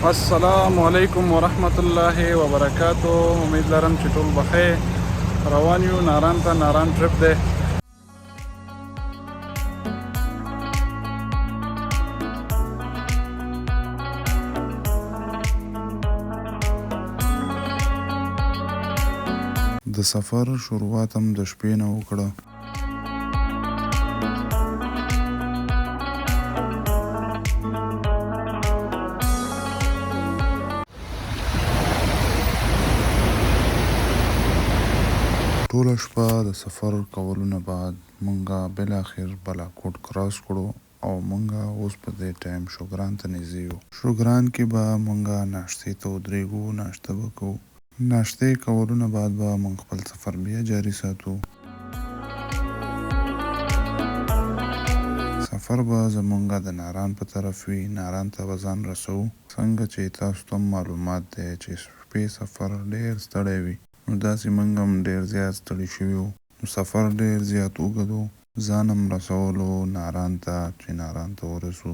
السلام علیکم ورحمت الله وبرکاتو. امید لرم چې ټول بخیر روان یو. ناران ته ناران ټریپ دی. د سفر شروعات هم د شپې نه وکړه. ټوله شپه د سفر کولو نه بعد مونږه بالاخر بالاکوټ کراس کړو او مونږه اوس په دې ټایم شوګران ته نږدې یو. شوګران کې به مونږه ناشتې ته ودرېږو، ناشته به کوو. ناشتې کولو نه بعد به مونږ خپل سفر بیا جاري ساتو. سفر به زمونږه د ناران په طرف وي. ناران ته به ځان رسوو. څنګه چې تاسو ته معلومات دی چې شپې سفر ډېر ستړی وي، نو داسې موږ هم ډېر زیات ستړي شوي وو. نو سفر ډېر زیات اوږد و. ځان هم رسولو ناران ته چې ناران ته ورسو.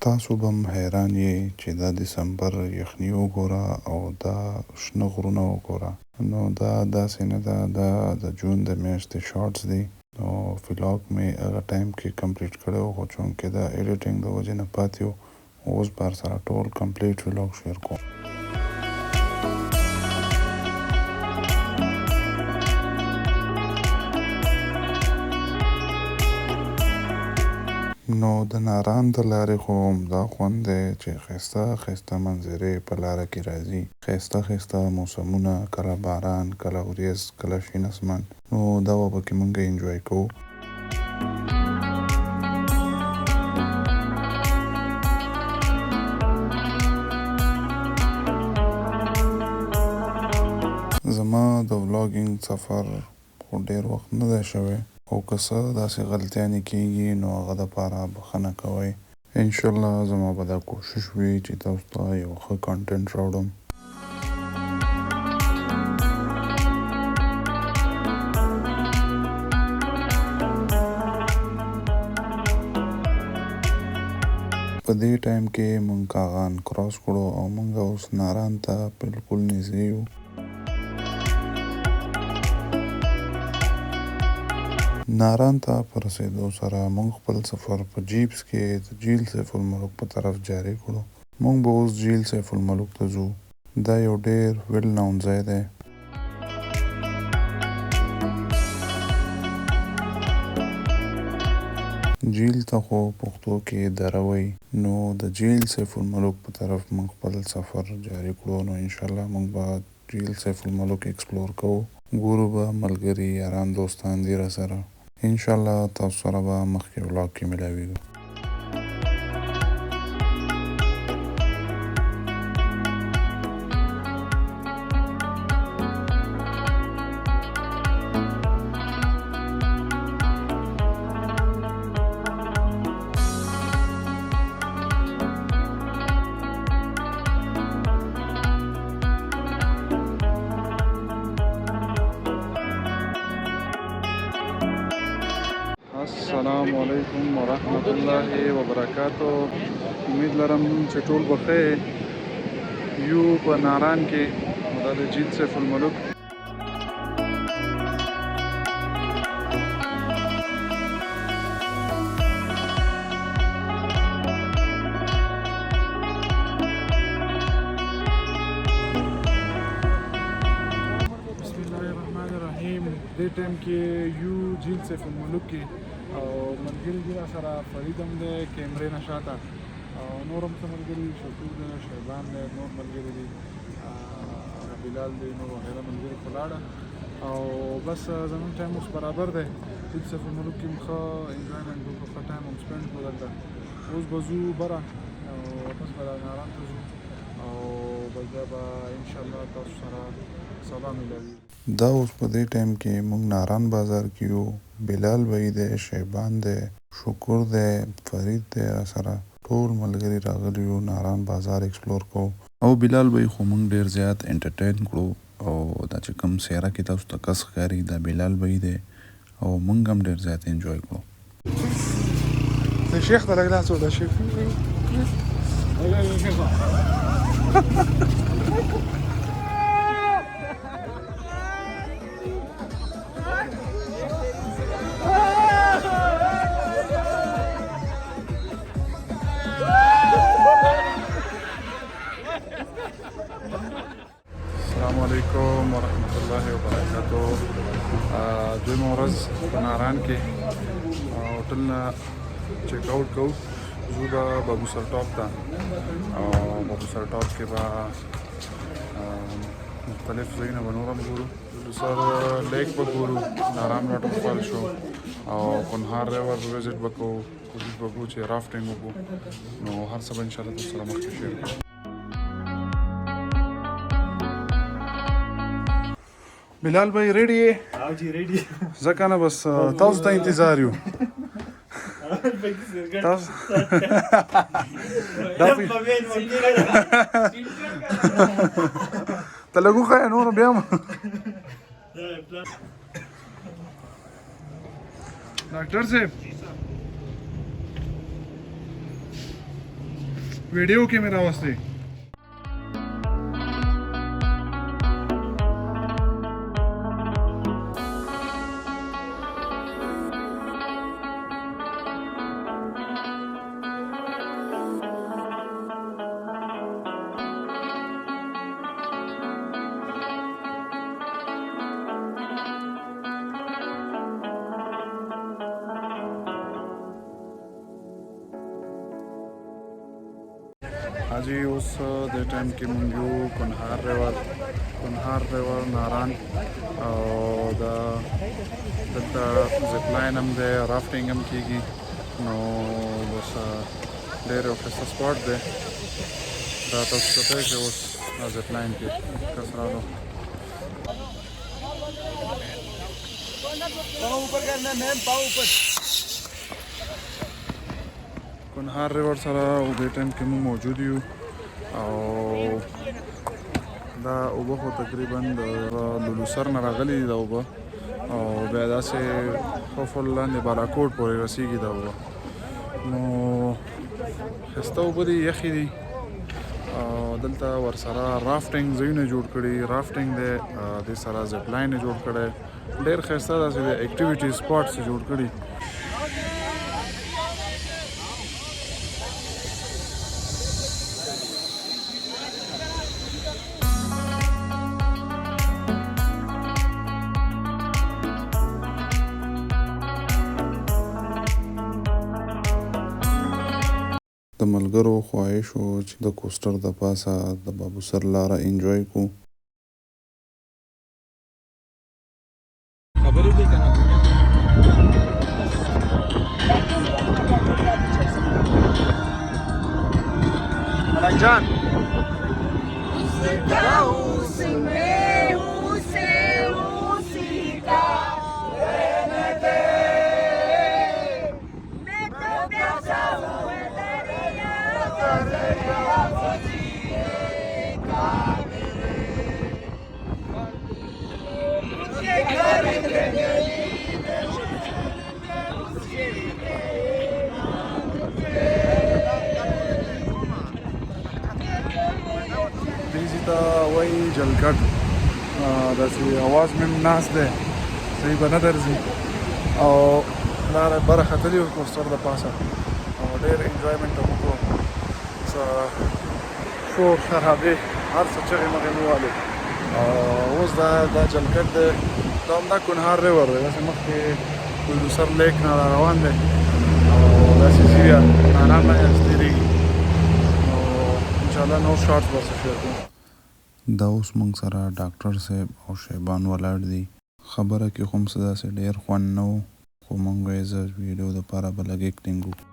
تاسو به هم حیران یې چې دا دسمبر یخني وګوره او دا شنه غرونه وګوره. نو دا داسې نه ده، دا د جون د میاشتې شارټس دی. نو فلاګ مې هغه ټایم کې کمپلیټ کړی و، خو چونکې د ایډیټینګ د وجې نه پاتې و، اوس بر سره ټول کمپلیټ فلاګ شیر کوم. نو د ناران د لارې خو همدا خوند دی چې ښایسته ښایسته منظرې په لاره کې راځي، ښایسته ښایسته موسمونه، کله باران، کله وریځ، کله شین اسمان. نو دا به پکې مونږ انجوای کوو. زما د ولاګینګ سفر خو ډېر وخت نه دی شوی، او که څه داسې غلطیانې کېږي نو هغه دپاره بښنه کوئ. انشاءالله زما به دا کوشش وي چې تاسو ته یو ښه کانټینټ راوړم. په دې ټایم کې مونږ کاغان کراس کړو او مونږ اوس ناران ته بالکل نږدې یو. ناران ته په رسېدو سره مونږ خپل سفر په جیپس کې د جیل سیف الملک په طرف جاري کړو. مونږ به اوس جیل سیف الملک ته ځو. دا یو ډېر ویل ناون ځای دی. جیل ته خو پښتو کې دره وایي. نو د جیل سیف الملک په طرف مونږ خپل سفر جاري کړو. نو انشاءالله مونږ به جیل سیف الملک ایکسپلور کوو. ګورو به ملګري یاران دوستان دي را سره. انشاءالله تاسو سره به مخکې ولاګ کې ملاویږو. السلام علیکم ورحمت الله وبرکاتو. امید لرم چې ټول بخیر یو. په ناران کې دا د جیل سیف الملک بسم الله الرحمن الرحیم. دې ټایم کې یو جیل سیف الملک کې او ملګري دي را سره. فرید هم دی کیمرې نه شاته، او نور هم څه ملګري، شکور دی، شیبان دی، نور ملګري دي، بلال دی، نور وغیره ملګري خو لاړه. او بس زموږ ټایم اوس برابر دی. جیل سیف الملک کې هم ښه انجوایمنټ وکړو، ښه ټایم هم سپینډ کړو دلته. اوس به ځو بره او واپس به ناران ته ځو او بل ځای به انشاءالله تاسو سره سبا ملاوي. دا اوس په دې ټایم کې مونږ ناران بازار کې یو. بلال بھائی دی، شیبان دی، شکر دی، فرید دی را سره. ټول ملګري راغلي یو، ناران بازار ایکسپلور کوو. او بلال بھائی خو مونږ ډېر زیات انټرټین کړو او دا چې کوم سیاره کې تاسو ته کس ښکاري دا بلال بی دی او موږ هم ډېر زیات انجوای کړو. د شیخ ته لږ لاس وړه شیخ. السلام علیکم ورحمت الله وبرکاتو. دویمه ورځ په ناران کې هوټل نه چیک آوټ کوو. ځو به بابو سر ټاپ ته او بابو سر ټاپ کې به مختلف ځایونه به نور هم ګورو. سر لیک به ګورو، ناران واټرفال شو او کنهار ریور وزټ به کوو. کوشش به کوو چې رافټینګ وکړو. نو هر څه به انشاءالله تاسو سره مخکې شیر کړو. بلال بھائی ریڈی ہے؟ हाँ जी रेडी ځکه نه بس تاسو ته انتظار یو. تاسو ته لږ وښایه نور بیا هم. ډاکټر صاحب ویډیو کې مې راوستې. حاجی اوس د ټایم کې مونږ یو کنهار ریور ناران او دا دلته زپ لاین هم دی، رافټینګ هم کیږي. نو بس ډېر یو ښایسته سپاټ دی. دا تاسو کتلی شئ اوس زپ لاین کې کس راغلو. کنهار ریور سره دې ټایم کې موږ موجود یو او دا اوبه خو تقریبا د لولوسر نه راغلي دي دا اوبه او بیا داسې خفل لاندې بالاکوټ پورې رسیږي دا اوبه. نو ښایسته اوبه دي، یخې دي او دلته ورسره رافټینګ ځایونه جوړ کړي. رافټینګ دی، دې سره زپ لاین یې جوړ کړی. ډېر ښایسته داسې د اکټیویټي سپاټس یې جوړ کړي. د ملګرو خواهش و چې د کوسټر د پاسه د بابو سر لاره انجوای کو. خبرې دې کنه ملک جان دیزی ته وایي جلګډ. داسې اواز مې هم ناست دی، صحیح به نه درځي او لاره بره ختلي وو کوسټر د پاسه او ډېر انجوایمنټ هم وکړو. شور خرابې هر څه چغې مغې مې والې. اوس دا جلګډ دی، دا همدا کنهار ریور دی. داسې مخکې لولوسر لیک نه را روان دی او داسې ځي ناران نه تېرېږي. نو انشاءالله نور شارټس به ورسره شیر کوو. دا اوس موږ سره ډاکټر صاحب او شیبان ولاړ دي. خبره کې خو هم څه داسې ډېر خوند نه و، خو موږ یې زه ویډیو دپاره به لږ ایکټینګ وکړو.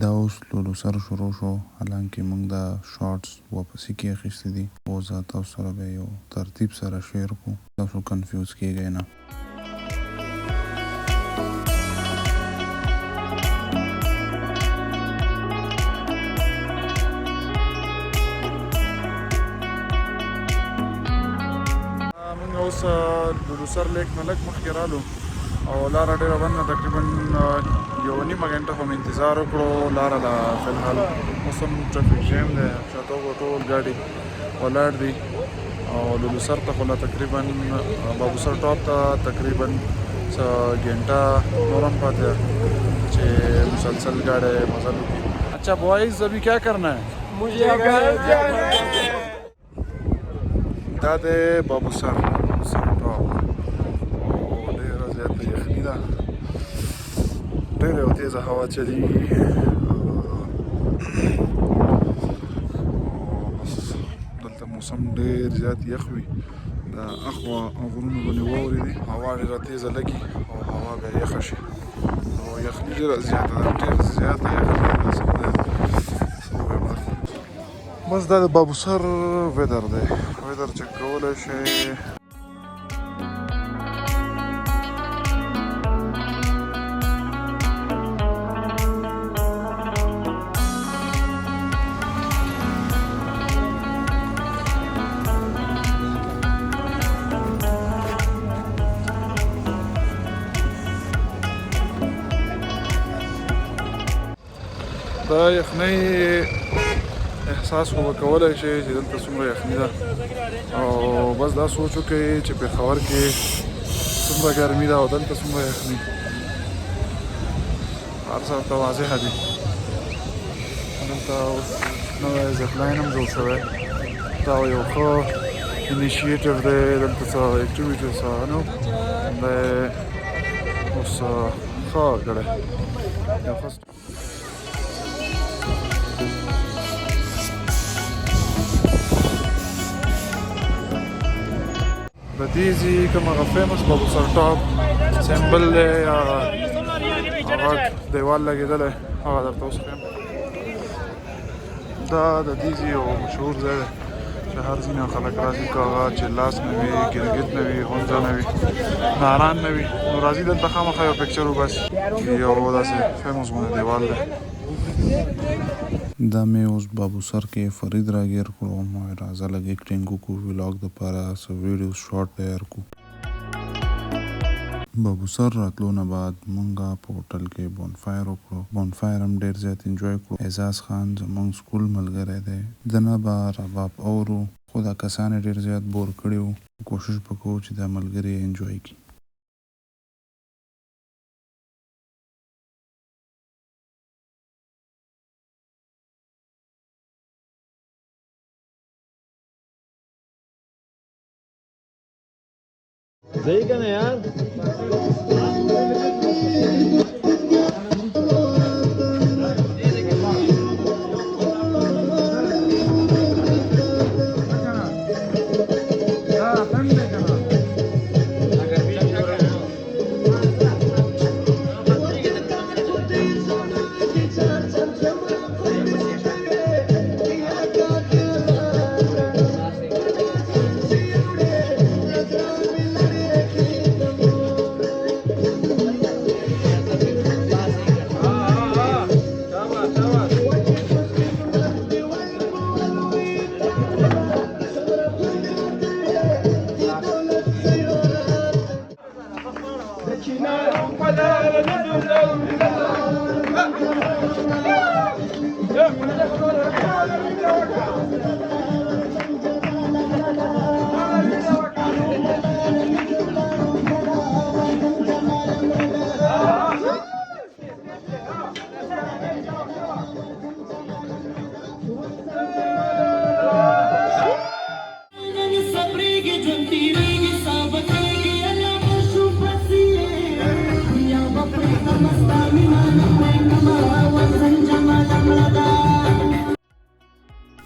دا اوس لولو سر شروع شو، حالانکه موږ دا شارټس واپسې کې اخیستي دي او زه تاسو سره به یو ترتیب سره شیر کو، تاسو کنفیوز کیږئ نه. موږ اوس لولو سر لیک نه لږ مخکې رالو او لاره ډېره بنده، تقریبا یو نیمه ګنټه خو مې انتظار وکړو. لاره لا فی الحال اوس هم ټرافیک جیم دی، شاته ټول ګاډي ولاړ دي او لولو سر ته خو لا تقریبا بابو سر ټاپ ته تقریبا څه ګنټه نور هم پاتې ده چې مسلسل گاڑی مزل وکړي. اچھا بوائز ابھی کیا کرنا ہے؟ مجھے گھر جانا ہے. دا دی بابو سر ټاپ او ډېره زیاته یخني ده، ډېره یو تیزه هوا چلیږي. دلته موسم ډېر زیات یخ وي، د اخوا غرونو باندې واورې دي، هوا ډېره تیزه لګي او هوا بیا یخه شي، نو یخني ډېره زیاته ده، ډېره زیاته یخني ده. بس دا د بابو سر ویدر دی، ویدر چک کولی شئ. دا یخنۍ احساس خو به کولی شئ چې دلته څومره یخني ده، او بس دا سوچ وکړئ چې پېښور کې څومره ګرمي ده او دلته څومره یخني، هر څه ورته واضحه دي. دلته اوس نوی زیپ لاین هم جوړ شوی، دا یو ښه انیشیټیو دی، دلته څه اکټیویټیز څه نه دی، اوس ښه کړی یو ښه. د دې ځای کوم هغه فیمس بابو سر ټاپ سمبل دی یا هغه دیوال لګېدلی، هغه درته اوس ښیم. دا د دې ځای یو مشهور ځای دی چې هر ځینې خلک راځي، که هغه چلاس نه وي، ګرګت نه وي، غونځه نه وي، ناران نه وي، نو راځي دلته خامخا یو پکچر وباسي. یو داسې فیمس غوندې دیوال دی. دا مې اوس بابو سر کې فرید راګیر کړو، ما راځه لږ ایکټینګ وکړو ولاګ دپاره، څه ویډیوز شارټ تیار کړو. بابو سر راتلو نه بعد مونږه په هوټل کې بونفایر وکړو، بونفایر هم ډېر زیات انجوی کړو. اعزاز خان زمونږ سکول ملګری دی، د نه به رباب اورو، خو دا کسان یې ډېر زیات بور کړي وو. کوشش به کوو چې دا ملګري یې انجوی کړي. صحیح کنه یار.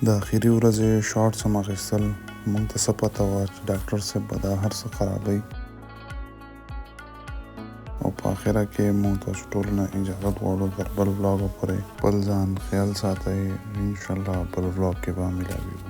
د اخري ورځې شارټس هم اخیستل، موږ ته څه پته وه چې ډاکټر صاحب به دا هر څه خرابوي، او په اخره کې مونږ تاسو ټول نه اجازه غواړو تر بل ولاګ پورې بل ځان خیال ساتئ. ان شاء الله بل ولاګ کې به ملاوي.